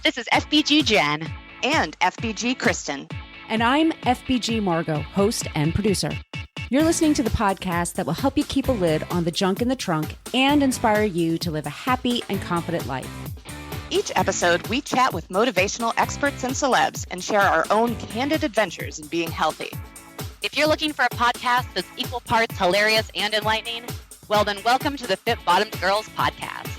This is FBG Jen. And FBG Kristen. And I'm FBG Margot, host and producer. You're listening to the podcast that will help you keep a lid on the junk in the trunk and inspire you to live a happy and confident life. Each episode, we chat with motivational experts and celebs and share our own candid adventures in being healthy. If you're looking for a podcast that's equal parts hilarious and enlightening, well then welcome to the Fit Bottomed Girls podcast.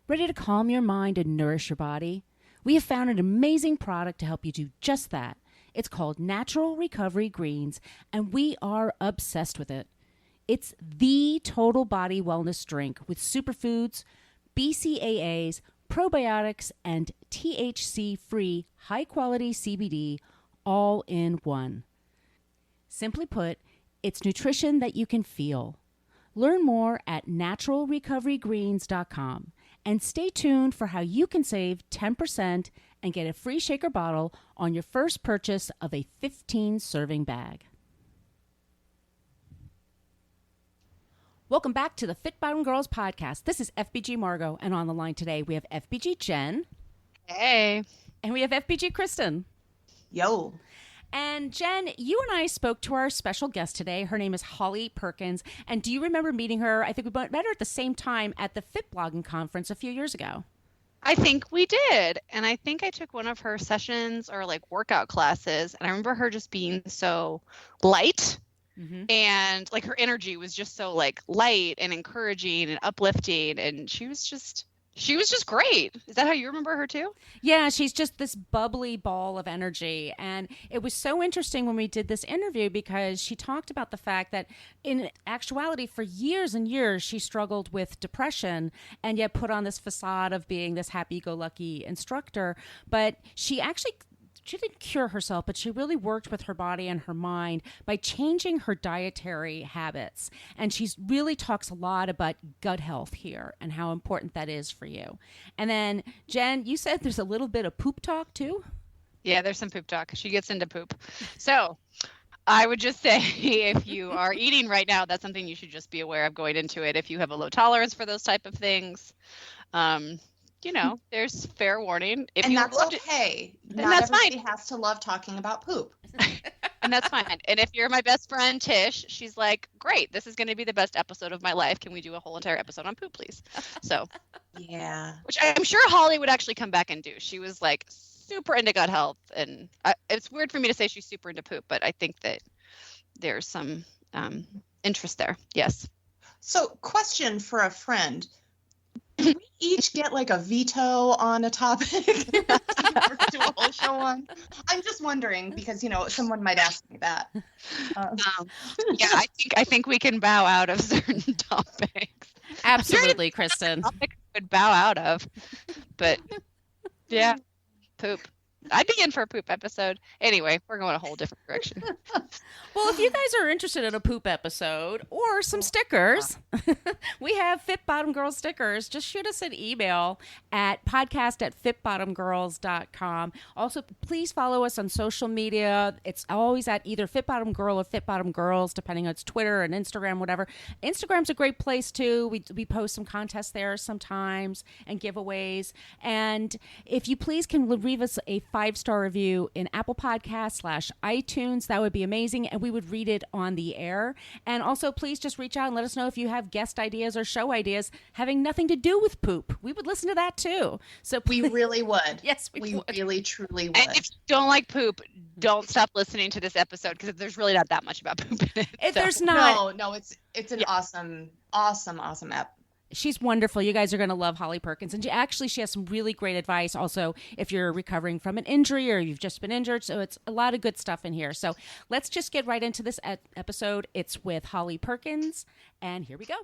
Ready to calm your mind and nourish your body? We have found an amazing product to help you do just that. It's called Natural Recovery Greens, and we are obsessed with it. It's the total body wellness drink with superfoods, BCAAs, probiotics, and THC-free high-quality CBD all in one. Simply put, it's nutrition that you can feel. Learn more at naturalrecoverygreens.com. And stay tuned for how you can save 10% and get a free shaker bottle on your first purchase of a 15-serving bag. Welcome back to the Fit Bottomed Girls podcast. This is FBG Margot, and on the line today we have FBG Jen. Hey. And we have FBG Kristen. Yo. And Jen, you and I spoke to our special guest today. Her name is Holly Perkins. And do you remember meeting her? I think we met her at the same time at the Fit Blogging Conference a few years ago. I think we did. And I think I took one of her sessions or like workout classes. And I remember her just being so light. Mm-hmm. And like her energy was just so like light and encouraging and uplifting. And she was just great. Is that how you remember her too? Yeah, she's just this bubbly ball of energy. And it was so interesting when we did this interview because she talked about the fact that in actuality, for years and years, she struggled with depression and yet put on this facade of being this happy-go-lucky instructor. But she didn't cure herself, but she really worked with her body and her mind by changing her dietary habits. And she really talks a lot about gut health here and how important that is for you. And then, Jen, you said there's a little bit of poop talk too? Yeah, there's some poop talk. She gets into poop. So I would just say if you are eating right now, that's something you should just be aware of going into it. If you have a low tolerance for those type of things, there's fair warning. And that's okay. Not everybody has to love talking about poop. And that's fine. And if you're my best friend, Tish, she's like, great, this is going to be the best episode of my life. Can we do a whole entire episode on poop, please? So, yeah. Which I'm sure Holly would actually come back and do. She was like super into gut health. And it's weird for me to say she's super into poop, but I think that there's some interest there. Yes. So question for a friend. Do we each get like a veto on a topic to do a whole show on? I'm just wondering because, someone might ask me that. Yeah, I think we can bow out of certain topics. Absolutely, Kristen. Topic would bow out of, but yeah, poop. I'd be in for a poop episode. Anyway, we're going a whole different direction. Well, if you guys are interested in a poop episode or some stickers, we have Fit Bottom Girls stickers. Just shoot us an email at podcast@fitbottomgirls.com. Also, please follow us on social media. It's always at either Fit Bottom Girl or Fit Bottom Girls, depending on it's Twitter and Instagram, whatever. Instagram's a great place, too. We post some contests there sometimes and giveaways. And if you please can leave us a 5-star review in Apple Podcasts /iTunes. That would be amazing, and we would read it on the air. And also, please just reach out and let us know if you have guest ideas or show ideas having nothing to do with poop. We would listen to that too. So we really would. Yes, we would. Really, truly would. And if you don't like poop, don't stop listening to this episode because there's really not that much about poop in it. If there's not. No, it's an awesome app. She's wonderful. You guys are going to love Holly Perkins. And she has some really great advice also if you're recovering from an injury or you've just been injured. So it's a lot of good stuff in here. So let's just get right into this episode. It's with Holly Perkins. And here we go.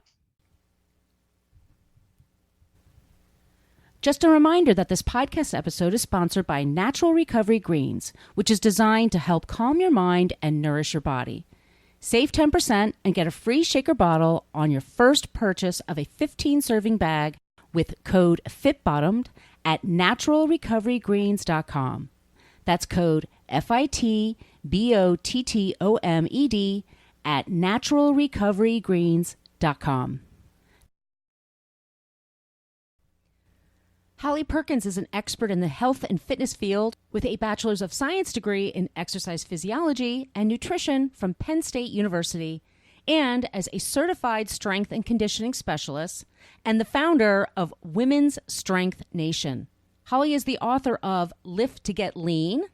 Just a reminder that this podcast episode is sponsored by Natural Recovery Greens, which is designed to help calm your mind and nourish your body. Save 10% and get a free shaker bottle on your first purchase of a 15-serving bag with code FITBOTTOMED at naturalrecoverygreens.com. That's code FITBOTTOMED at naturalrecoverygreens.com. Holly Perkins is an expert in the health and fitness field with a Bachelor's of Science degree in exercise physiology and nutrition from Penn State University, and as a certified strength and conditioning specialist, and the founder of Women's Strength Nation. Holly is the author of Lift to Get Lean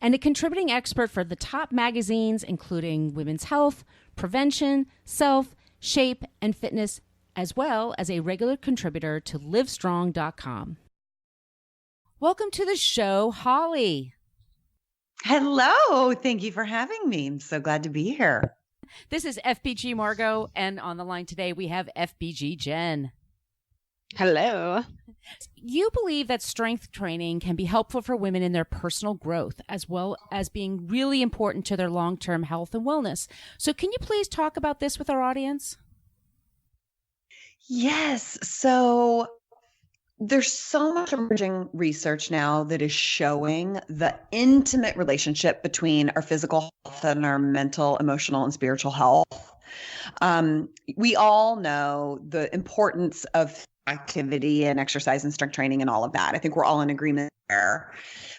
and a contributing expert for the top magazines, including Women's Health, Prevention, Self, Shape, and Fitness, as well as a regular contributor to livestrong.com. Welcome to the show, Holly. Hello. Thank you for having me. I'm so glad to be here. This is FBG Margot, and on the line today we have FBG Jen. Hello. You believe that strength training can be helpful for women in their personal growth, as well as being really important to their long-term health and wellness. So can you please talk about this with our audience? Yes. So there's so much emerging research now that is showing the intimate relationship between our physical health and our mental, emotional, and spiritual health. We all know the importance of activity and exercise and strength training and all of that. I think we're all in agreement there.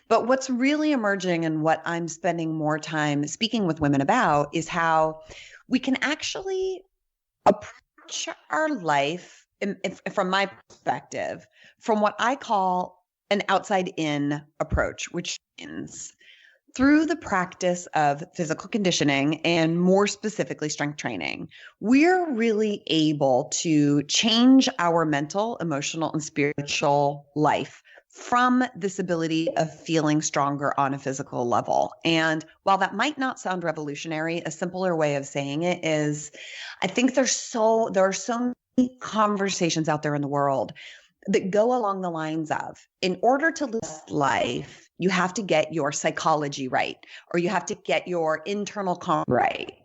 But what's really emerging and what I'm spending more time speaking with women about is how we can actually approach our life, from my perspective, from what I call an outside-in approach, which means through the practice of physical conditioning and more specifically strength training, we're really able to change our mental, emotional, and spiritual life from this ability of feeling stronger on a physical level. And while that might not sound revolutionary, a simpler way of saying it is, I think there are so many conversations out there in the world that go along the lines of, in order to live life, you have to get your psychology right, or you have to get your internal calm right.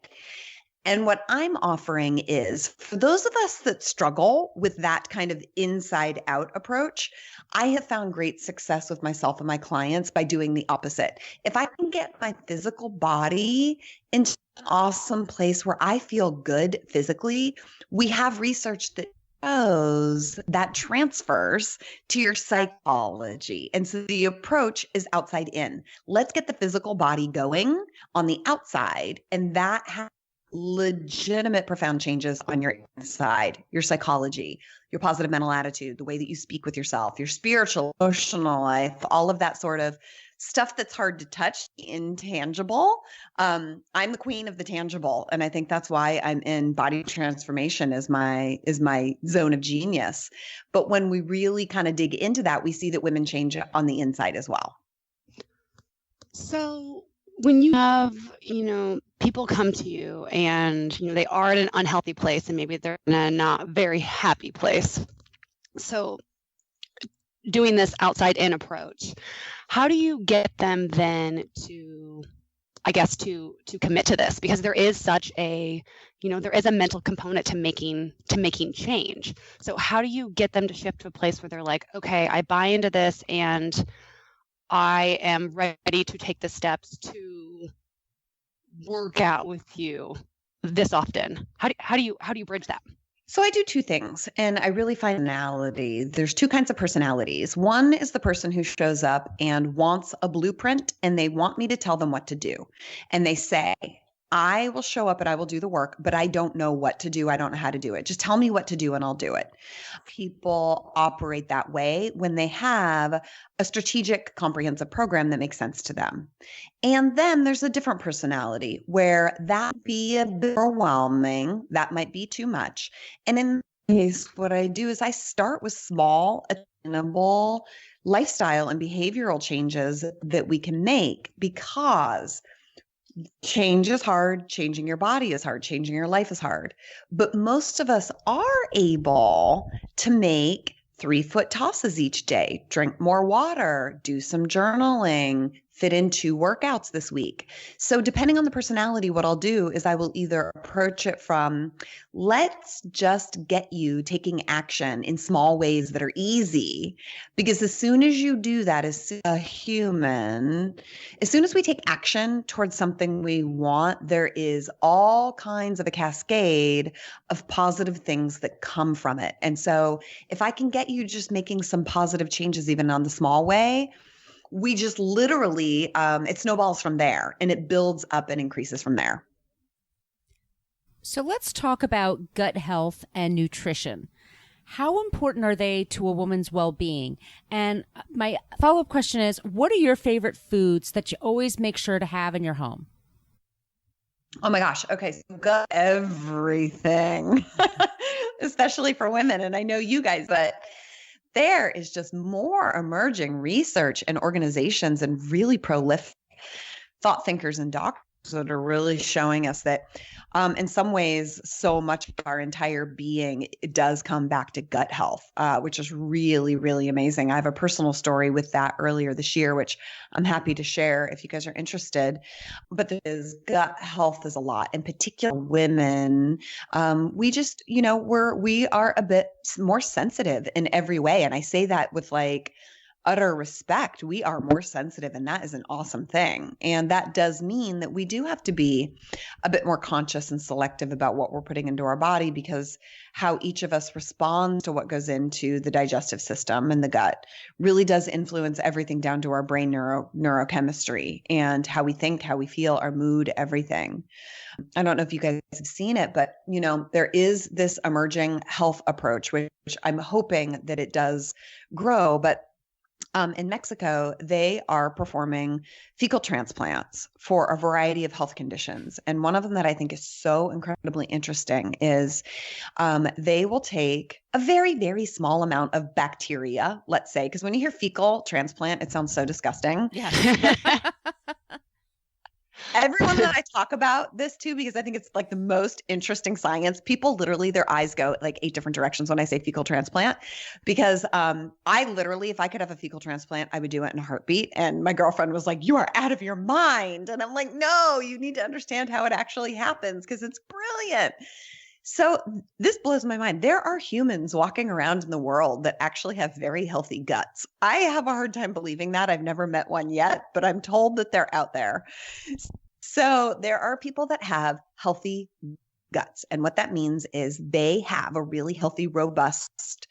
And what I'm offering is, for those of us that struggle with that kind of inside out approach, I have found great success with myself and my clients by doing the opposite. If I can get my physical body into an awesome place where I feel good physically, we have research that shows that transfers to your psychology. And so the approach is outside in. Let's get the physical body going on the outside, and that has legitimate profound changes on your inside, your psychology, your positive mental attitude, the way that you speak with yourself, your spiritual, emotional life, all of that sort of stuff that's hard to touch, intangible. I'm the queen of the tangible. And I think that's why I'm in body transformation is my zone of genius. But when we really kind of dig into that, we see that women change on the inside as well. So when you have, people come to you and, they are in an unhealthy place and maybe they're in a not very happy place. So doing this outside in approach, how do you get them then to commit to this? Because there is such a, there is a mental component to making change. So how do you get them to shift to a place where they're like, okay, I buy into this and I am ready to take the steps to work out with you this often? How do you bridge that? So I do two things, and I really find personality. There's two kinds of personalities. One is the person who shows up and wants a blueprint, and they want me to tell them what to do. And they say, I will show up and I will do the work, but I don't know what to do. I don't know how to do it. Just tell me what to do and I'll do it. People operate that way when they have a strategic, comprehensive program that makes sense to them. And then there's a different personality where that would be a bit overwhelming. That might be too much. And in this case, what I do is I start with small, attainable lifestyle and behavioral changes that we can make, because change is hard. Changing your body is hard. Changing your life is hard. But most of us are able to make 3-foot tosses each day, drink more water, do some journaling, fit into workouts this week. So depending on the personality, what I'll do is I will either approach it from, let's just get you taking action in small ways that are easy. Because as soon as you do that as a human, as soon as we take action towards something we want, there is all kinds of a cascade of positive things that come from it. And so if I can get you just making some positive changes, even on the small way, we just literally, it snowballs from there and it builds up and increases from there. So let's talk about gut health and nutrition. How important are they to a woman's well-being? And my follow-up question is, what are your favorite foods that you always make sure to have in your home? Oh my gosh. Okay. So gut everything, especially for women. And I know you guys, but there is just more emerging research and organizations and really prolific thought thinkers and doctors that are really showing us that in some ways, so much of our entire being, it does come back to gut health, which is really, really amazing. I have a personal story with that earlier this year, which I'm happy to share if you guys are interested. But gut health is a lot, in particular women. We just, we are a bit more sensitive in every way. And I say that with utter respect. We are more sensitive, and that is an awesome thing. And that does mean that we do have to be a bit more conscious and selective about what we're putting into our body, because how each of us responds to what goes into the digestive system and the gut really does influence everything down to our brain neurochemistry and how we think, how we feel, our mood, everything. I don't know if you guys have seen it, but there is this emerging health approach, which I'm hoping that it does grow. But in Mexico, they are performing fecal transplants for a variety of health conditions. And one of them that I think is so incredibly interesting is they will take a very, very small amount of bacteria, let's say, because when you hear fecal transplant, it sounds so disgusting. Yeah. Everyone that I talk about this to, because I think it's the most interesting science, people literally, their eyes go 8 different directions when I say fecal transplant, because I literally, if I could have a fecal transplant, I would do it in a heartbeat. And my girlfriend was like, you are out of your mind. And I'm like, no, you need to understand how it actually happens, because it's brilliant. So this blows my mind. There are humans walking around in the world that actually have very healthy guts. I have a hard time believing that. I've never met one yet, but I'm told that they're out there. So there are people that have healthy guts. And what that means is they have a really healthy, robust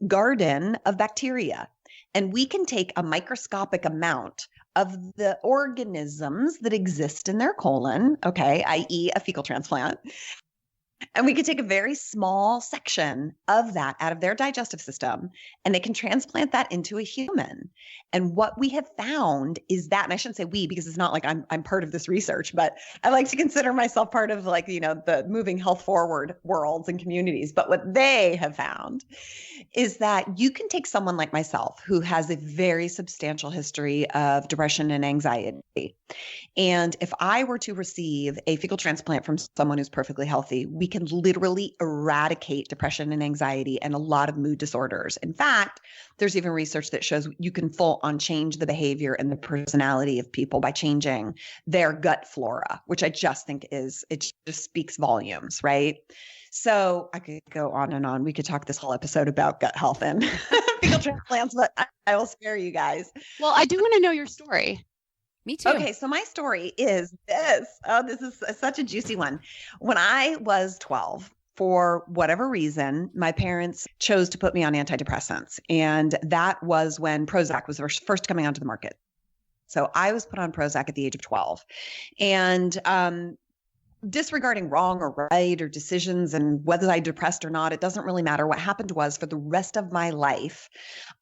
garden of bacteria. And we can take a microscopic amount of the organisms that exist in their colon, i.e. a fecal transplant. And we could take a very small section of that out of their digestive system, and they can transplant that into a human. And what we have found is that, and I shouldn't say we, because it's not like I'm part of this research, but I like to consider myself part of the moving health forward worlds and communities. But what they have found is that you can take someone like myself who has a very substantial history of depression and anxiety. And if I were to receive a fecal transplant from someone who's perfectly healthy, we can literally eradicate depression and anxiety and a lot of mood disorders. In fact, there's even research that shows you can full on change the behavior and the personality of people by changing their gut flora, which I just think it just speaks volumes, right? So I could go on and on. We could talk this whole episode about gut health and fecal transplants, but I will spare you guys. Well, I do want to know your story. Me too. Okay, so my story is this. Oh, this is such a juicy one. When I was 12, for whatever reason, my parents chose to put me on antidepressants. And that was when Prozac was first coming onto the market. So I was put on Prozac at the age of 12. And disregarding wrong or right or decisions and whether I depressed or not, it doesn't really matter. What happened was, for the rest of my life,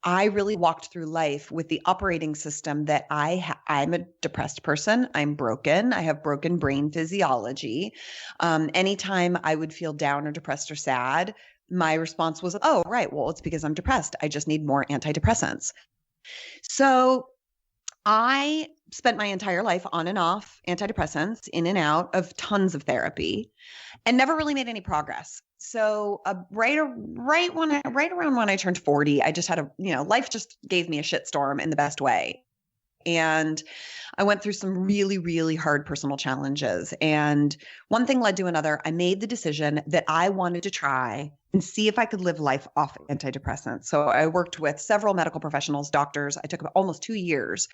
I really walked through life with the operating system that I'm a depressed person. I'm broken. I have broken brain physiology. Anytime I would feel down or depressed or sad, my response was, oh, right, well, it's because I'm depressed. I just need more antidepressants. So I spent my entire life on and off antidepressants, in and out of tons of therapy, and never really made any progress. So right around when I turned 40, I just had life just gave me a shitstorm in the best way. And I went through some really, really hard personal challenges. And one thing led to another. I made the decision that I wanted to try and see if I could live life off antidepressants. So I worked with several medical professionals, doctors. I took almost 2 years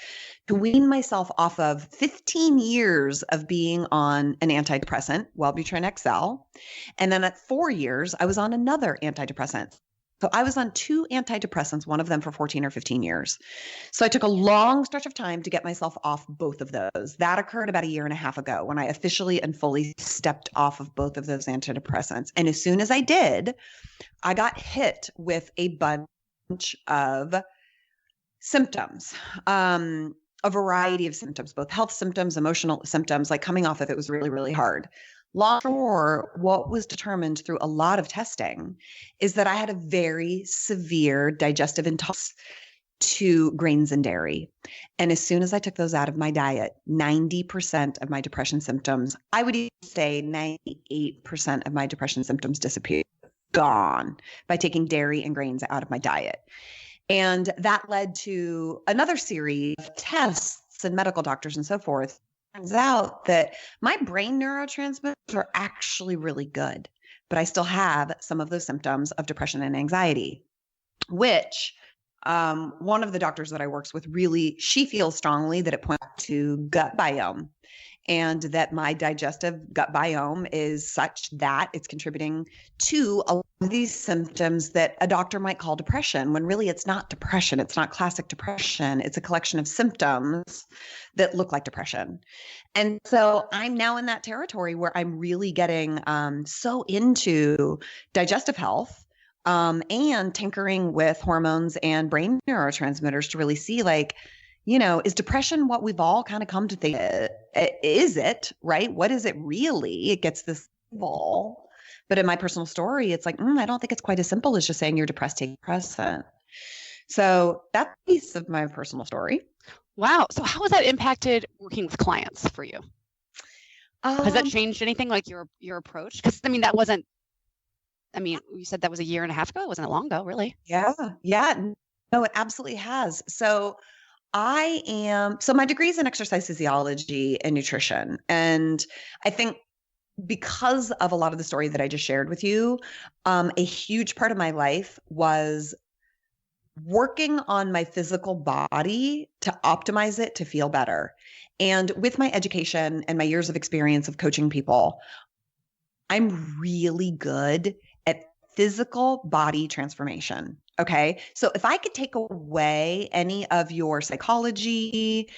to wean myself off of 15 years of being on an antidepressant, Wellbutrin XL. And then at 4 years, I was on another antidepressant. So I was on 2 antidepressants, one of them for 14 or 15 years. So I took a long stretch of time to get myself off both of those. That occurred about 1.5 years ago when I officially and fully stepped off of both of those antidepressants. And as soon as I did, I got hit with a bunch of symptoms, a variety of symptoms, both health symptoms, emotional symptoms. Like coming off of it was really, really hard. Long for what was determined through a lot of testing is that I had a very severe digestive intolerance to grains and dairy. And as soon as I took those out of my diet, 90% of my depression symptoms, I would even say 98% of my depression symptoms disappeared, gone by taking dairy and grains out of my diet. And that led to another series of tests and medical doctors and so forth. Turns out that my brain neurotransmitters are actually really good, but I still have some of those symptoms of depression and anxiety, which one of the doctors that I works with really, she feels strongly that it points to gut biome and that my digestive gut biome is such that it's contributing to a lot of these symptoms that a doctor might call depression, when really it's not depression. It's not classic depression. It's a collection of symptoms that look like depression. And so I'm now in that territory where I'm really getting so into digestive health and tinkering with hormones and brain neurotransmitters to really see, like, is depression what we've all kind of come to think? Is it, right? What is it really? It gets this label. But in my personal story, it's like, I don't think it's quite as simple as just saying you're depressed, take a depressant. So that's a piece of my personal story. Wow. So how has that impacted working with clients for you? Has that changed anything, like your approach? Because that wasn't, you said that was 1.5 years ago. It wasn't long ago, really. Yeah. No, it absolutely has. So my degree is in exercise physiology and nutrition. And I think because of a lot of the story that I just shared with you, a huge part of my life was working on my physical body to optimize it to feel better. And with my education and my years of experience of coaching people, I'm really good at physical body transformation. Okay. So if I could take away any of your psychology,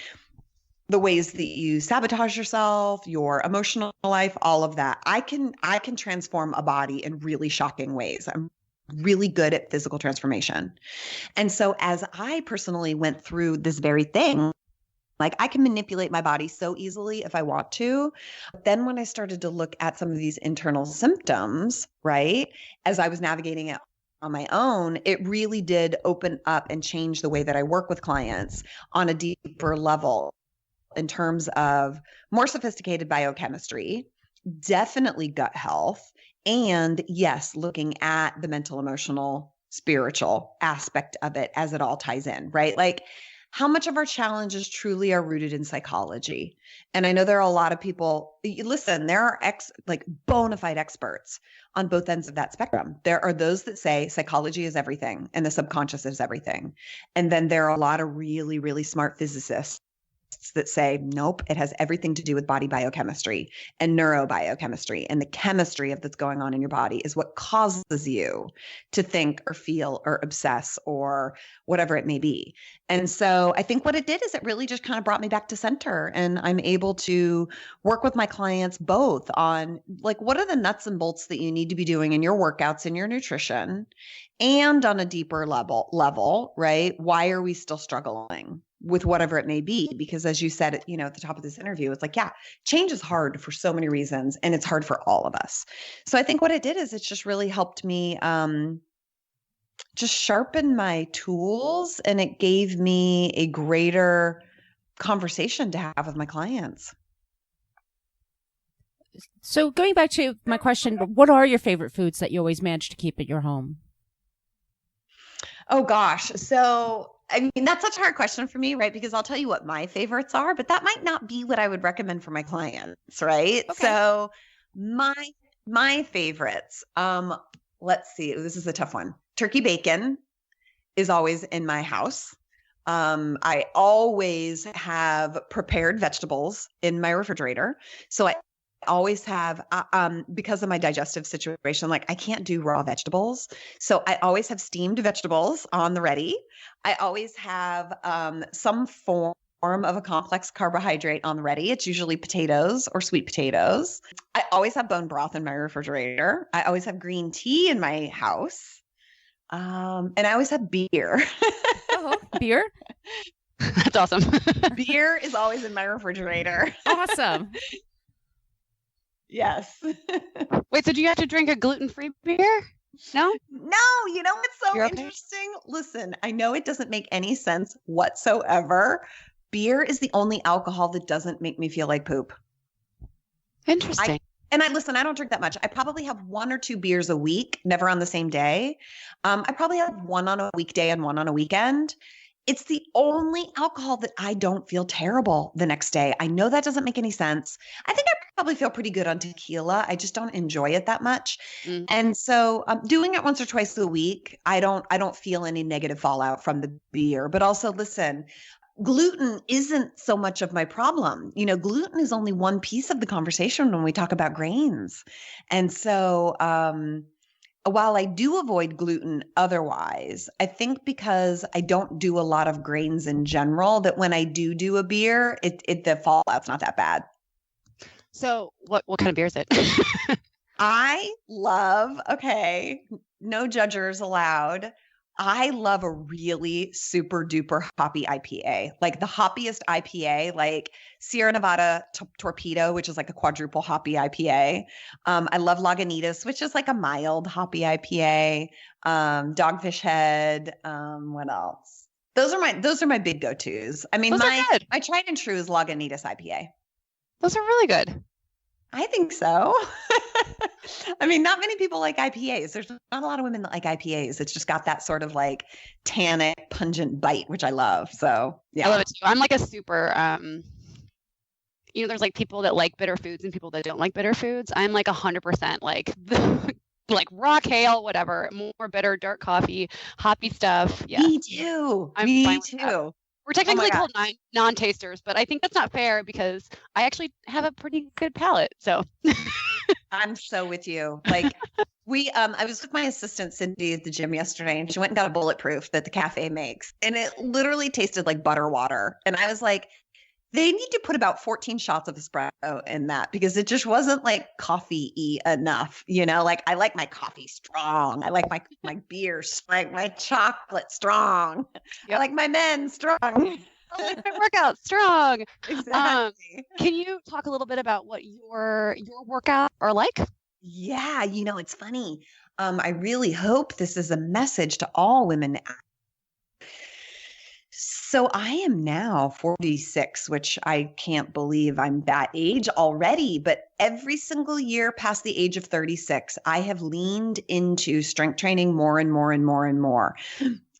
the ways that you sabotage yourself, your emotional life, all of that, I can transform a body in really shocking ways. I'm really good at physical transformation. And so as I personally went through this very thing, like I can manipulate my body so easily if I want to. But then when I started to look at some of these internal symptoms, right, as I was navigating it on my own, it really did open up and change the way that I work with clients on a deeper level in terms of more sophisticated biochemistry, definitely gut health, and yes, looking at the mental, emotional, spiritual aspect of it as it all ties in, right? Like how much of our challenges truly are rooted in psychology. And I know there are a lot of people, listen, there are bona fide experts on both ends of that spectrum. There are those that say psychology is everything and the subconscious is everything. And then there are a lot of really, really smart physicists that say, nope, it has everything to do with body biochemistry and neurobiochemistry, and the chemistry of that's going on in your body is what causes you to think or feel or obsess or whatever it may be. And so I think what it did is it really just kind of brought me back to center, and I'm able to work with my clients both on like, what are the nuts and bolts that you need to be doing in your workouts and your nutrition, and on a deeper level, right? Why are we still struggling with whatever it may be? Because as you said, at the top of this interview, it's like, yeah, change is hard for so many reasons, and it's hard for all of us. So I think what it did is it's just really helped me just sharpen my tools, and it gave me a greater conversation to have with my clients. So going back to my question, what are your favorite foods that you always manage to keep at your home? Oh gosh. So I mean, that's such a hard question for me, right? Because I'll tell you what my favorites are, but that might not be what I would recommend for my clients, right? Okay. So my favorites, let's see, this is a tough one. Turkey bacon is always in my house. I always have prepared vegetables in my refrigerator. So I always have, because of my digestive situation, like I can't do raw vegetables. So I always have steamed vegetables on the ready. I always have some form of a complex carbohydrate on the ready. It's usually potatoes or sweet potatoes. I always have bone broth in my refrigerator. I always have green tea in my house. And I always have beer. Oh, beer? That's awesome. Beer is always in my refrigerator. Awesome. Yes. Wait, so do you have to drink a gluten-free beer? No? No, you know what's so You're okay? interesting? Listen, I know it doesn't make any sense whatsoever. Beer is the only alcohol that doesn't make me feel like poop. Interesting. I don't drink that much. I probably have 1 or 2 beers a week, never on the same day. I probably have one on a weekday and one on a weekend. It's the only alcohol that I don't feel terrible the next day. I know that doesn't make any sense. I think I probably feel pretty good on tequila. I just don't enjoy it that much. Mm. And so doing it once or twice a week, I don't feel any negative fallout from the beer. But also, listen, gluten isn't so much of my problem. You know, gluten is only one piece of the conversation when we talk about grains. And so while I do avoid gluten otherwise, I think because I don't do a lot of grains in general, that when I do a beer, the fallout's not that bad. So what kind of beer is it? I love, okay, no judgers allowed. I love a really super duper hoppy IPA, like the hoppiest IPA, like Sierra Nevada Torpedo, which is like a quadruple hoppy IPA. I love Lagunitas, which is like a mild hoppy IPA. Dogfish Head. What else? Those are my big go-tos. I mean, Those are good. my tried and true is Lagunitas IPA. Those are really good. I think so. I mean, not many people like IPAs. There's not a lot of women that like IPAs. It's just got that sort of like tannic, pungent bite, which I love. So yeah. I love it too. I'm like a super, there's like people that like bitter foods and people that don't like bitter foods. I'm like 100% like like rock ale, whatever, more bitter, dark coffee, hoppy stuff. Yeah. Me too. I'm Me fine with that. too. We're technically called non-tasters, but I think that's not fair because I actually have a pretty good palate. So I'm so with you. Like I was with my assistant Cindy at the gym yesterday, and she went and got a bulletproof that the cafe makes, and it literally tasted like butter water. And I was like, they need to put about 14 shots of espresso in that because it just wasn't like coffee-y enough. You know, like I like my coffee strong. I like my beer, like my chocolate strong. Yep. I like my men strong. I like my workout strong. Exactly. Can you talk a little bit about what your workouts are like? Yeah, it's funny. I really hope this is a message to all women. So I am now 46, which I can't believe I'm that age already. But every single year past the age of 36, I have leaned into strength training more and more and more and more.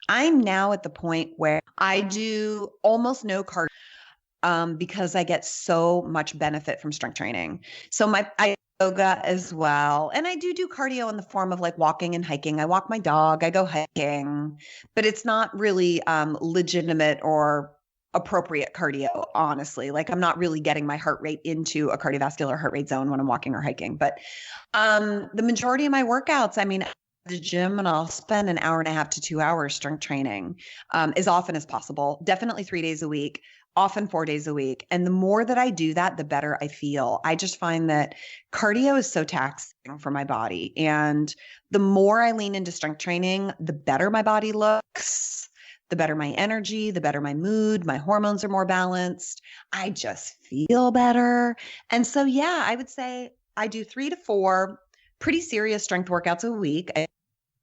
I'm now at the point where I do almost no cardio because I get so much benefit from strength training. So I yoga as well. And I do cardio in the form of like walking and hiking. I walk my dog, I go hiking, but it's not really legitimate or appropriate cardio, honestly. Like I'm not really getting my heart rate into a cardiovascular heart rate zone when I'm walking or hiking. But the majority of my workouts, I mean, the gym, and I'll spend an hour and a half to 2 hours strength training as often as possible, definitely 3 days a week, often 4 days a week. And the more that I do that, the better I feel. I just find that cardio is so taxing for my body. And the more I lean into strength training, the better my body looks, the better my energy, the better my mood, my hormones are more balanced. I just feel better. And so, yeah, I would say I do 3 to 4 pretty serious strength workouts a week. I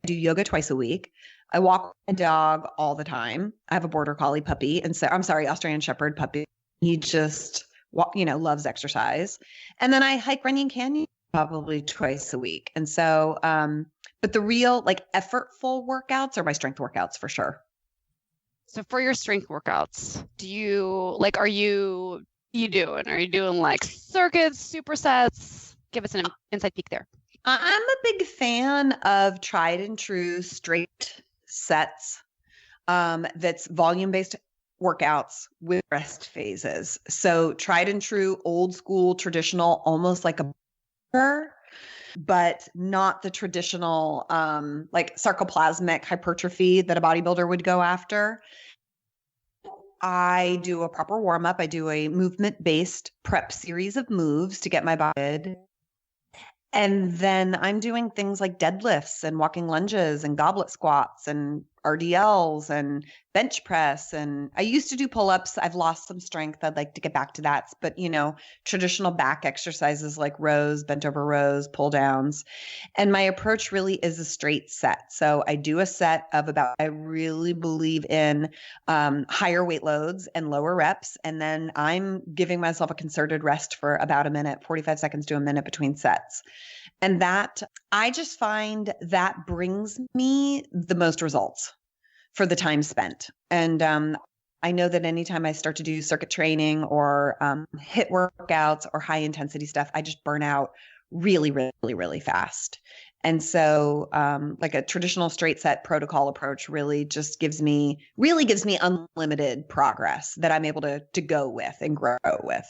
do yoga twice a week. I walk my dog all the time. I have a border collie puppy, and so Australian Shepherd puppy. He just, loves exercise. And then I hike Runyon Canyon probably twice a week. And so, but the real like effortful workouts are my strength workouts for sure. So for your strength workouts, are you doing like circuits, supersets? Give us an inside peek there. I'm a big fan of tried and true straight sets. That's volume-based workouts with rest phases. So tried and true, old school, traditional, almost like a burger, but not the traditional like sarcoplasmic hypertrophy that a bodybuilder would go after. I do a proper warm-up. I do a movement-based prep series of moves to get my body. And then I'm doing things like deadlifts and walking lunges and goblet squats and RDLs and bench press. And I used to do pull-ups. I've lost some strength. I'd like to get back to that. But, traditional back exercises like rows, bent over rows, pull downs. And my approach really is a straight set. So I do a set of I really believe in higher weight loads and lower reps. And then I'm giving myself a concerted rest for about a minute, 45 seconds to a minute between sets. And that, I just find that brings me the most results for the time spent. And I know that anytime I start to do circuit training or HIIT workouts or high intensity stuff, I just burn out really, really, really fast. And so like a traditional straight set protocol approach really just gives me unlimited progress that I'm able to go with and grow with.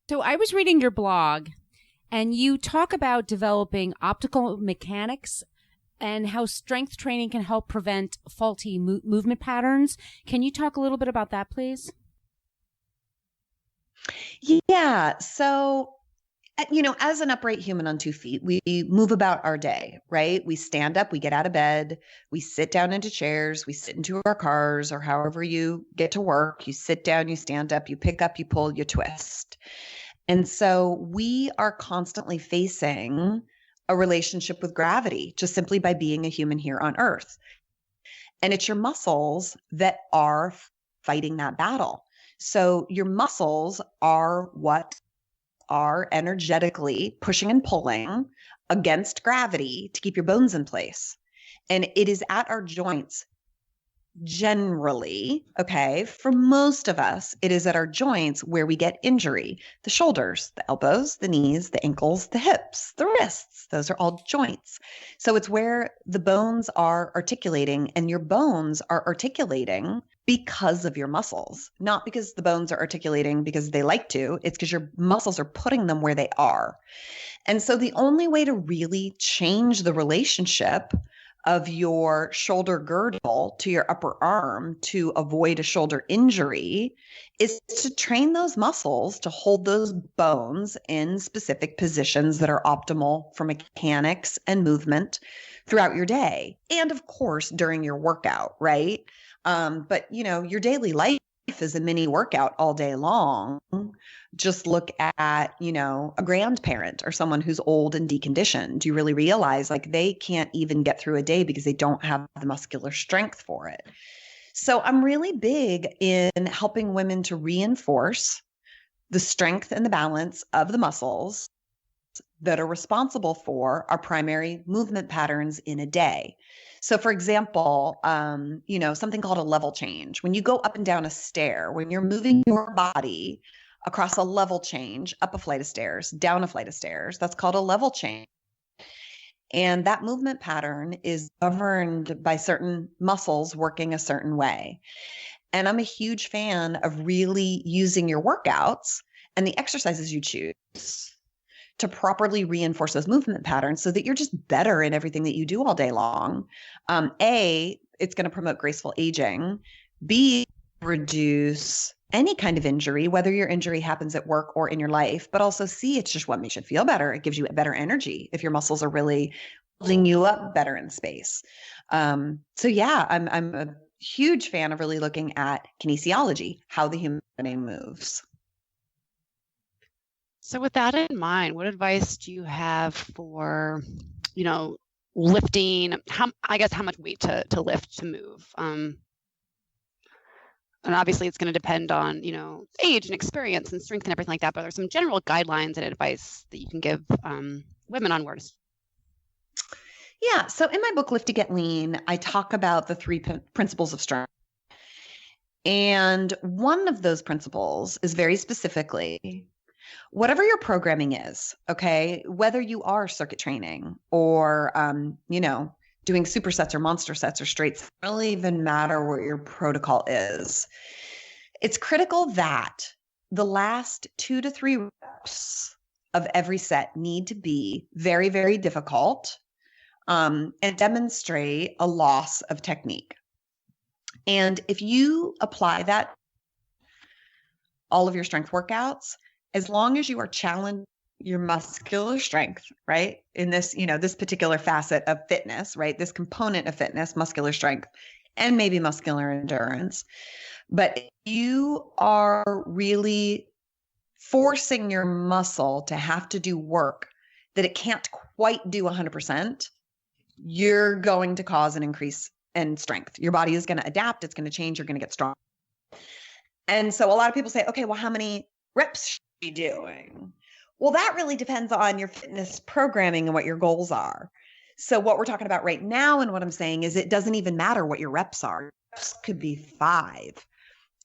So I was reading your blog, and you talk about developing optical mechanics and how strength training can help prevent faulty movement patterns. Can you talk a little bit about that, please? Yeah. So, as an upright human on 2 feet, we move about our day, right? We stand up, we get out of bed, we sit down into chairs, we sit into our cars, or however you get to work. You sit down, you stand up, you pick up, you pull, you twist. And so we are constantly facing a relationship with gravity just simply by being a human here on Earth. And it's your muscles that are fighting that battle. So your muscles are what are energetically pushing and pulling against gravity to keep your bones in place. And it is at our joints generally, okay, for most of us, it is at our joints where we get injury. The shoulders, the elbows, the knees, the ankles, the hips, the wrists, those are all joints. So it's where the bones are articulating, and your bones are articulating because of your muscles, not because the bones are articulating because they like to. It's because your muscles are putting them where they are. And so the only way to really change the relationship of your shoulder girdle to your upper arm to avoid a shoulder injury is to train those muscles to hold those bones in specific positions that are optimal for mechanics and movement throughout your day. And of course, during your workout, right? But your daily life is a mini workout all day long. Just look at, a grandparent or someone who's old and deconditioned. You really realize like they can't even get through a day because they don't have the muscular strength for it. So I'm really big in helping women to reinforce the strength and the balance of the muscles that are responsible for our primary movement patterns in a day. So for example, something called a level change. When you go up and down a stair, when you're moving your body across a level change, up a flight of stairs, down a flight of stairs, that's called a level change. And that movement pattern is governed by certain muscles working a certain way. And I'm a huge fan of really using your workouts and the exercises you choose to properly reinforce those movement patterns so that you're just better in everything that you do all day long. A, it's going to promote graceful aging. B, reduce any kind of injury, whether your injury happens at work or in your life. But also C, it's just what makes you feel better. It gives you better energy if your muscles are really holding you up better in space. So yeah, I'm a huge fan of really looking at kinesiology, how the human body moves. So with that in mind, what advice do you have for, lifting, how much weight to lift, to move? And obviously it's going to depend on, age and experience and strength and everything like that, but there's some general guidelines and advice that you can give women on where to. Yeah. So in my book, Lift to Get Lean, I talk about the three principles of strength. And one of those principles is very specifically whatever your programming is, okay, whether you are circuit training or, doing supersets or monster sets or straights, it doesn't really even matter what your protocol is. It's critical that the last 2 to 3 reps of every set need to be very, very difficult and demonstrate a loss of technique. And if you apply that all of your strength workouts, as long as you are challenging your muscular strength, right? In this, this particular facet of fitness, right? This component of fitness, muscular strength, and maybe muscular endurance. But if you are really forcing your muscle to have to do work that it can't quite do 100%, you're going to cause an increase in strength. Your body is going to adapt. It's going to change. You're going to get strong. And so a lot of people say, okay, well, how many reps should you be doing? Well, that really depends on your fitness programming and what your goals are. So what we're talking about right now and what I'm saying is it doesn't even matter what your reps are. Reps could be 5.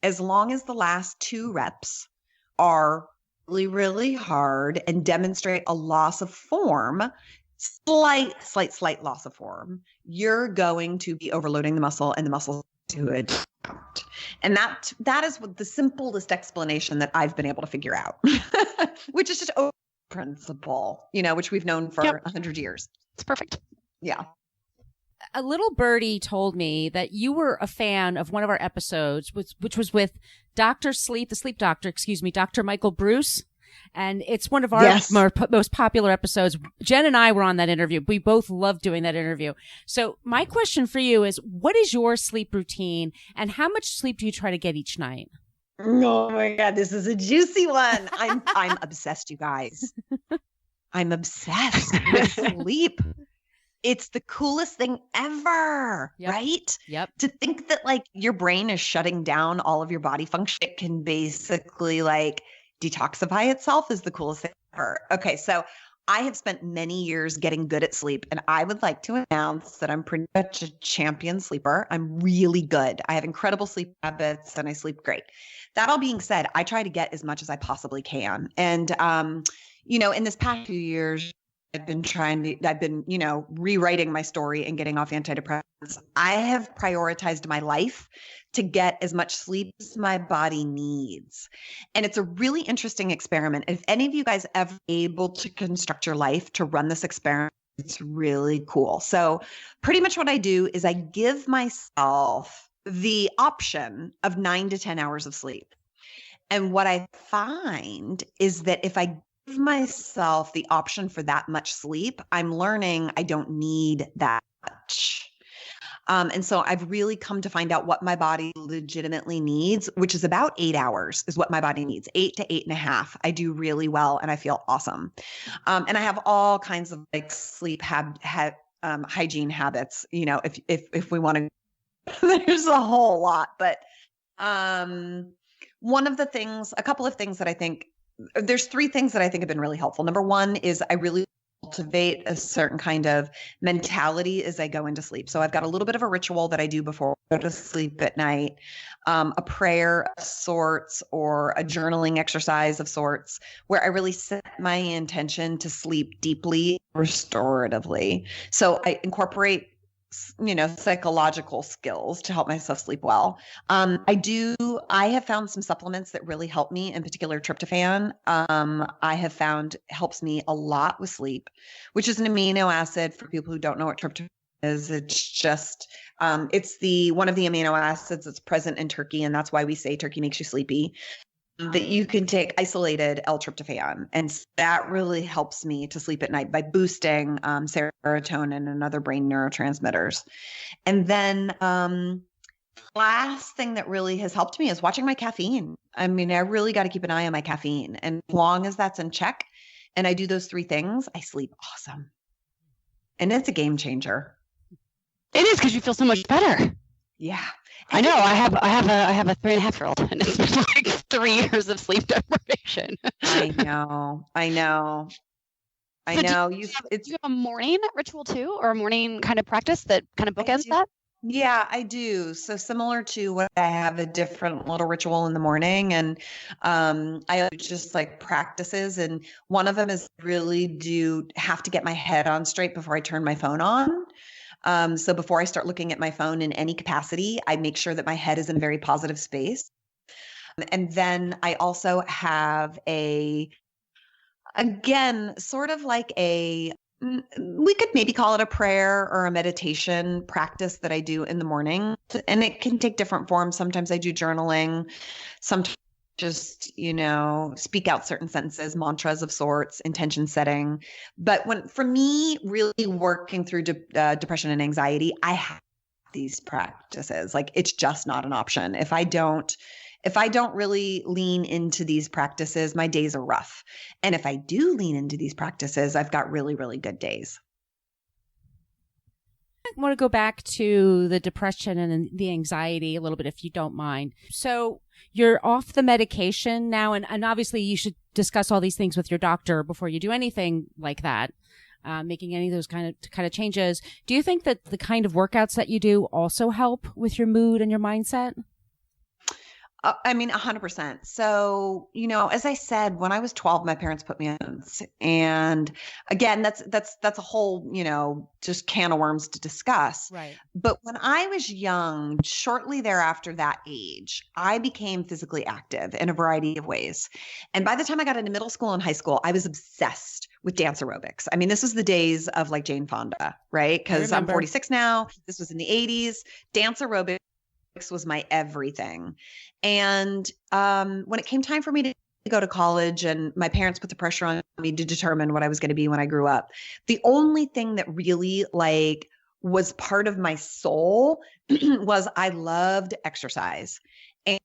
As long as the last 2 reps are really, really hard and demonstrate a loss of form, slight loss of form, you're going to be overloading the muscle and the muscle to adapt. And that is what the simplest explanation that I've been able to figure out, which is just a principle, which we've known for 100 years. It's perfect. Yeah. A little birdie told me that you were a fan of one of our episodes, which was with the sleep doctor, Dr. Michael Bruce. And it's one of our most popular episodes. Jen and I were on that interview. We both loved doing that interview. So my question for you is, what is your sleep routine and how much sleep do you try to get each night? Oh my God, this is a juicy one. I'm obsessed, you guys. I'm obsessed with sleep. It's the coolest thing ever, right? Yep. To think that your brain is shutting down all of your body function, it can basically detoxify itself is the coolest thing ever. Okay, so I have spent many years getting good at sleep, and I would like to announce that I'm pretty much a champion sleeper. I'm really good. I have incredible sleep habits, and I sleep great. That all being said, I try to get as much as I possibly can. And, in this past few years, I've been rewriting my story and getting off antidepressants. I have prioritized my life to get as much sleep as my body needs. And it's a really interesting experiment. If any of you guys ever able to construct your life to run this experiment, it's really cool. So pretty much what I do is I give myself the option of 9 to 10 hours of sleep. And what I find is that if I give myself the option for that much sleep, I'm learning I don't need that much. And so I've really come to find out what my body legitimately needs, which is about 8 hours is what my body needs, 8 to 8.5. I do really well and I feel awesome. And I have all kinds of couple hygiene habits, if we want to, there's a whole lot, but a couple of things that I think, there's 3 things that I think have been really helpful. Number 1 is I really cultivate a certain kind of mentality as I go into sleep. So I've got a little bit of a ritual that I do before I go to sleep at night, a prayer of sorts or a journaling exercise of sorts, where I really set my intention to sleep deeply, restoratively. So I incorporate psychological skills to help myself sleep well. I have found some supplements that really help me, in particular tryptophan. I have found helps me a lot with sleep, which is an amino acid. For people who don't know what tryptophan is, it's just, it's one of the amino acids that's present in turkey. And that's why we say turkey makes you sleepy. That you can take isolated L-tryptophan, and that really helps me to sleep at night by boosting serotonin and other brain neurotransmitters. And then last thing that really has helped me is watching my caffeine. I mean, I really got to keep an eye on my caffeine, and as long as that's in check and I do those 3 things, I sleep awesome. And it's a game changer. It is, because you feel so much better. Yeah. I know. I have a 3.5-year-old, and it's been like 3 years of sleep deprivation. I know. I So know. do you have a morning ritual too, or a morning kind of practice that kind of bookends that? Yeah, I do. So similar to what I have a different little ritual in the morning, and I just like practices, and one of them is really do have to get my head on straight before I turn my phone on. So before I start looking at my phone in any capacity, I make sure that my head is in a very positive space. And then I also have again, sort of like we could maybe call it a prayer or a meditation practice that I do in the morning. And it can take different forms. Sometimes I do journaling, sometimes just, speak out certain sentences, mantras of sorts, intention setting. But for me, really working through depression and anxiety, I have these practices. Like, it's just not an option. If I don't really lean into these practices, my days are rough. And if I do lean into these practices, I've got really, really good days. I want to go back to the depression and the anxiety a little bit, if you don't mind. So you're off the medication now, and obviously you should discuss all these things with your doctor before you do anything like that, making any of those kind of changes. Do you think that the kind of workouts that you do also help with your mood and your mindset? 100%. So, as I said, when I was 12, my parents put me on meds. And again, that's a whole, just can of worms to discuss. Right. But when I was young, shortly thereafter that age, I became physically active in a variety of ways. And by the time I got into middle school and high school, I was obsessed with dance aerobics. I mean, this was the days of like Jane Fonda, right? Because I'm 46 now. This was in the 80s. Dance aerobics was my everything. And when it came time for me to go to college, and my parents put the pressure on me to determine what I was going to be when I grew up, the only thing that really was part of my soul was I loved exercise.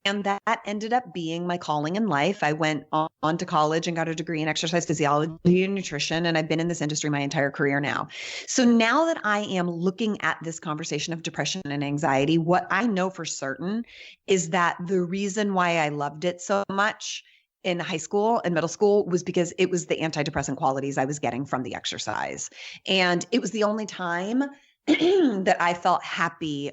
And that ended up being my calling in life. I went on to college and got a degree in exercise physiology and nutrition, and I've been in this industry my entire career now. So now that I am looking at this conversation of depression and anxiety, what I know for certain is that the reason why I loved it so much in high school and middle school was because it was the antidepressant qualities I was getting from the exercise. And it was the only time that I felt happy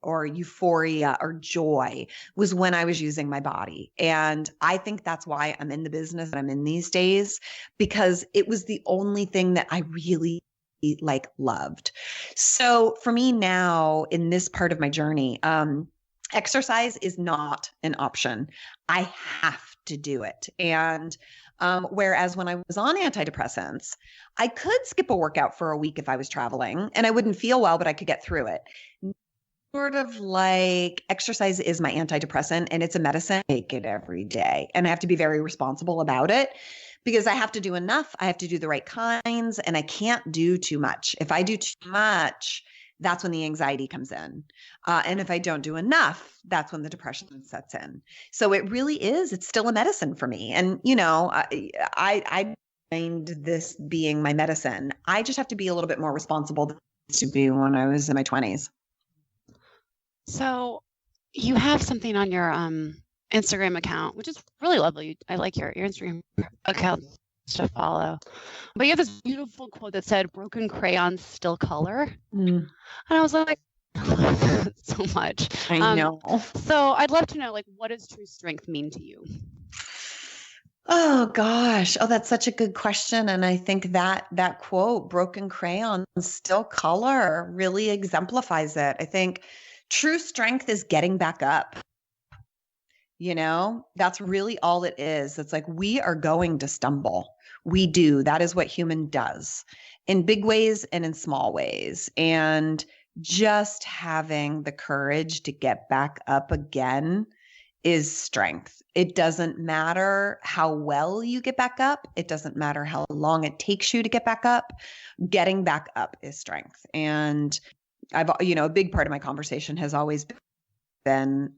or euphoria or joy was when I was using my body. And I think that's why I'm in the business that I'm in these days, because it was the only thing that I really loved. So for me now in this part of my journey, exercise is not an option. I have to do it. And whereas when I was on antidepressants, I could skip a workout for a week if I was traveling and I wouldn't feel well, but I could get through it. Sort of like exercise is my antidepressant and it's a medicine. I take it every day and I have to be very responsible about it because I have to do enough. I have to do the right kinds and I can't do too much. If I do too much, that's when the anxiety comes in. And if I don't do enough, that's when the depression sets in. So it really is, it's still a medicine for me. And, I find this being my medicine. I just have to be a little bit more responsible than I used to be when I was in my 20s. So you have something on your Instagram account, which is really lovely. I like your Instagram account to follow. But you have this beautiful quote that said, "Broken crayons still color." And I was like, I love that so much. I know. So I'd love to know, what does true strength mean to you? Oh gosh. Oh, that's such a good question. And I think that quote, "Broken crayons still color," really exemplifies it. I think true strength is getting back up. That's really all it is. It's like we are going to stumble. We do. That is what human does in big ways and in small ways. And just having the courage to get back up again is strength. It doesn't matter how well you get back up. It doesn't matter how long it takes you to get back up. Getting back up is strength. And a big part of my conversation has always been,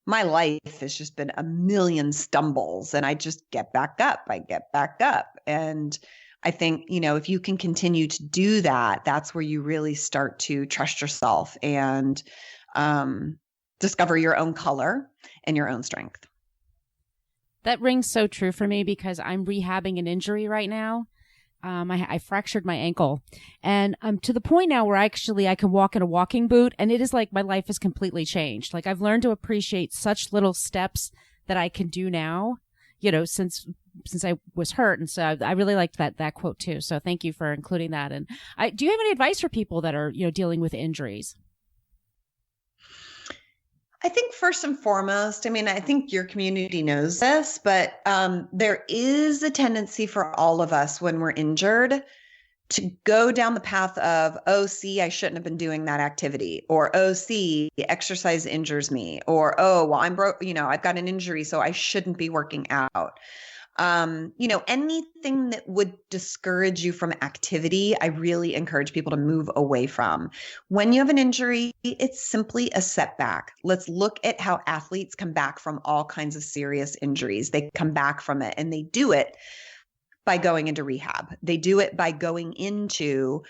my life has just been a million stumbles and I just get back up. I get back up. And I think, if you can continue to do that, that's where you really start to trust yourself and discover your own color and your own strength. That rings so true for me because I'm rehabbing an injury right now. I fractured my ankle, and I'm to the point now where I can walk in a walking boot, and it is like my life has completely changed. Like I've learned to appreciate such little steps that I can do now, since I was hurt. And so I really liked that quote too. So thank you for including that. And do you have any advice for people that are, dealing with injuries? I think first and foremost, I think your community knows this, but there is a tendency for all of us when we're injured to go down the path of, oh, see, I shouldn't have been doing that activity, or, oh, see, exercise injures me, or, oh, well, I'm broke, I've got an injury, so I shouldn't be working out. Anything that would discourage you from activity, I really encourage people to move away from. When you have an injury, it's simply a setback. Let's look at how athletes come back from all kinds of serious injuries. They come back from it, and they do it by going into rehab. They do it by going into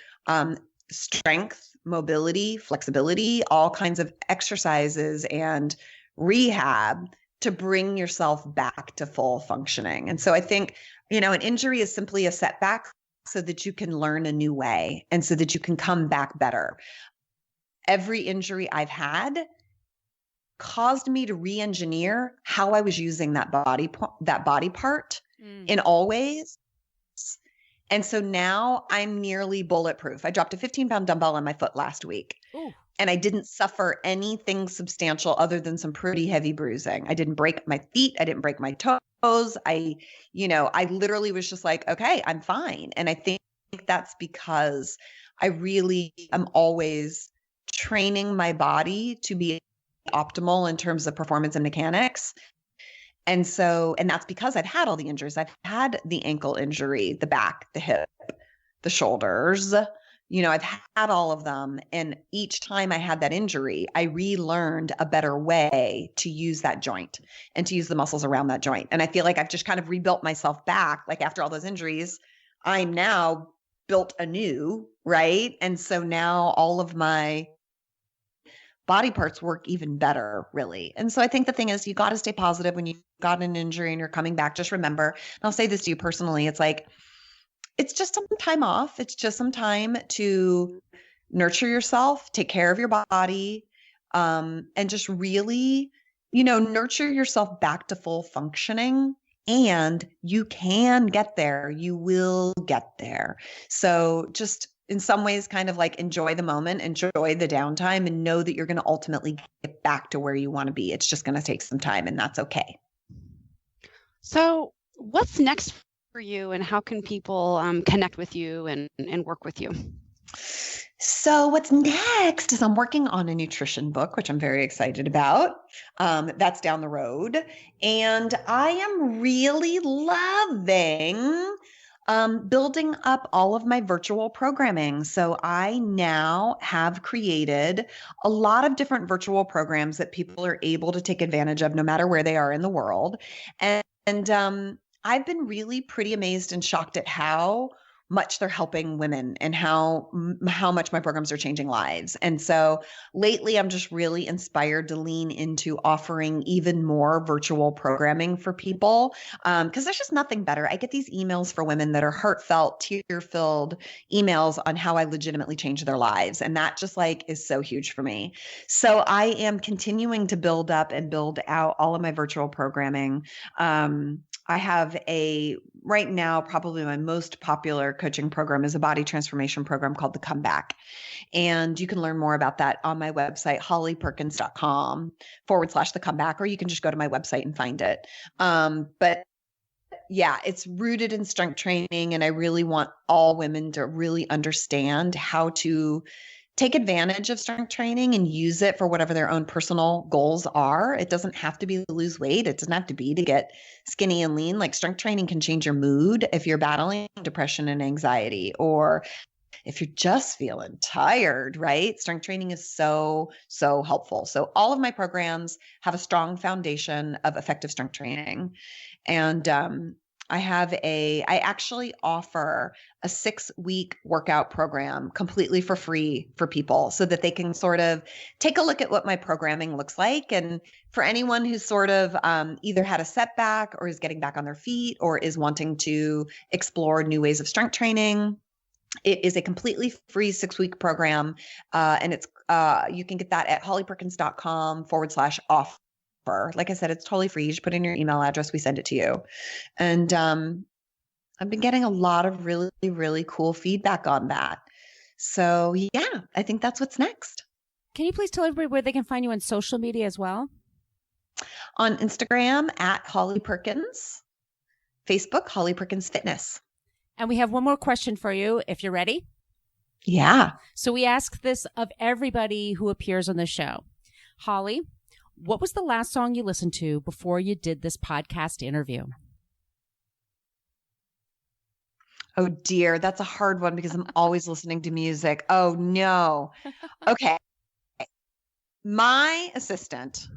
strength, mobility, flexibility, all kinds of exercises and rehab to bring yourself back to full functioning. And so I think, an injury is simply a setback so that you can learn a new way and so that you can come back better. Every injury I've had caused me to re-engineer how I was using that body part in all ways. And so now I'm nearly bulletproof. I dropped a 15-pound dumbbell on my foot last week. Ooh. And I didn't suffer anything substantial other than some pretty heavy bruising. I didn't break my feet. I didn't break my toes. I literally was just like, okay, I'm fine. And I think that's because I really am always training my body to be optimal in terms of performance and mechanics. And that's because I've had all the injuries. I've had the ankle injury, the back, the hip, the shoulders. I've had all of them. And each time I had that injury, I relearned a better way to use that joint and to use the muscles around that joint. And I feel like I've just kind of rebuilt myself back. Like after all those injuries, I'm now built anew, right? And so now all of my body parts work even better, really. And so I think the thing is, you got to stay positive when you got an injury and you're coming back. Just remember, and I'll say this to you personally, it's like, it's just some time off. It's just some time to nurture yourself, take care of your body, and just really, nurture yourself back to full functioning. And you can get there. You will get there. So just in some ways, kind of like enjoy the moment, enjoy the downtime, and know that you're going to ultimately get back to where you want to be. It's just going to take some time, and that's okay. So what's next for you, and how can people connect with you and work with you? So what's next is I'm working on a nutrition book, which I'm very excited about. That's down the road. And I am really loving building up all of my virtual programming. So I now have created a lot of different virtual programs that people are able to take advantage of no matter where they are in the world. And I've been really pretty amazed and shocked at how much they're helping women and how much my programs are changing lives. And so lately, I'm just really inspired to lean into offering even more virtual programming for people because there's just nothing better. I get these emails for women that are heartfelt, tear-filled emails on how I legitimately change their lives. And that just is so huge for me. So I am continuing to build up and build out all of my virtual programming. I have right now, probably my most popular coaching program is a body transformation program called The Comeback. And you can learn more about that on my website, hollyperkins.com/The Comeback, or you can just go to my website and find it. But yeah, it's rooted in strength training. And I really want all women to really understand how to take advantage of strength training and use it for whatever their own personal goals are. It doesn't have to be to lose weight. It doesn't have to be to get skinny and lean. Strength training can change your mood if you're battling depression and anxiety, or if you're just feeling tired, right? Strength training is so, so helpful. So all of my programs have a strong foundation of effective strength training. And I actually offer a 6-week workout program completely for free for people so that they can sort of take a look at what my programming looks like. And for anyone who's sort of either had a setback or is getting back on their feet or is wanting to explore new ways of strength training, it is a completely free 6-week program. And it's you can get that at hollyperkins.com/offer. Like I said, it's totally free. You just put in your email address. We send it to you. And I've been getting a lot of really, really cool feedback on that. So yeah, I think that's what's next. Can you please tell everybody where they can find you on social media as well? On Instagram at Holly Perkins, Facebook, Holly Perkins Fitness. And we have one more question for you, if you're ready. Yeah. So we ask this of everybody who appears on the show. Holly, what was the last song you listened to before you did this podcast interview? Oh dear, that's a hard one because I'm always listening to music. Oh no. Okay. My assistant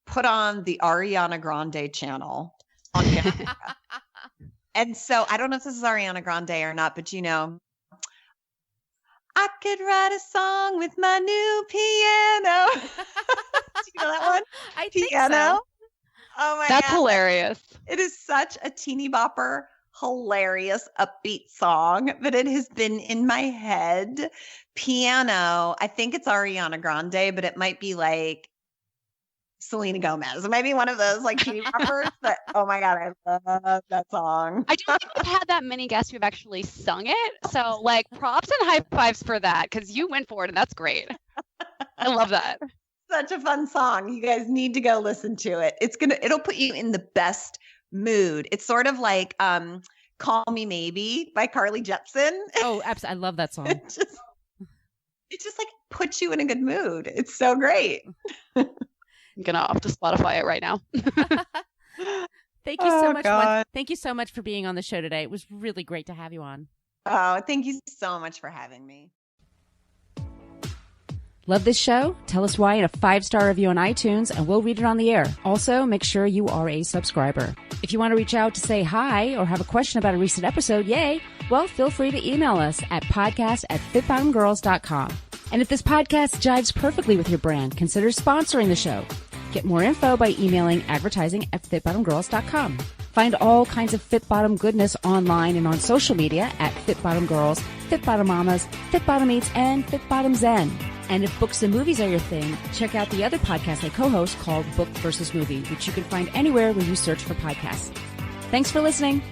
put on the Ariana Grande channel on camera. And so I don't know if this is Ariana Grande or not, but you know, I could write a song with my new piano. Do you know that one? I think Piano. so. Oh my That's God. hilarious. It is such a teeny bopper, hilarious, upbeat song, but it has been in my head. Piano. I think it's Ariana Grande, but it might be like Selena Gomez. It might be one of those like teeny boppers, but oh my God, I love that song. I don't think we've had that many guests who've actually sung it. So like props and high fives for that because you went for it and that's great. I love that. Such a fun song. You guys need to go listen to it. It'll put you in the best mood. It's sort of like Call Me Maybe by Carly Jepsen. Oh, absolutely. I love that song. It just like puts you in a good mood. It's so great. I'm gonna off to Spotify it right now. Thank you so much. God. Thank you so much for being on the show today. It was really great to have you on. Oh, thank you so much for having me. Love this show? Tell us why in a 5-star review on iTunes and we'll read it on the air. Also, make sure you are a subscriber. If you want to reach out to say hi or have a question about a recent episode, yay, well, feel free to email us at podcast@fitbottomgirls.com. And if this podcast jives perfectly with your brand, consider sponsoring the show. Get more info by emailing advertising@fitbottomgirls.com. Find all kinds of Fit Bottom goodness online and on social media at Fit Bottom Girls, Fit Bottom Mamas, Fit Bottom Eats, and Fit Bottom Zen. And if books and movies are your thing, check out the other podcast I co-host called Book versus Movie, which you can find anywhere where you search for podcasts. Thanks for listening.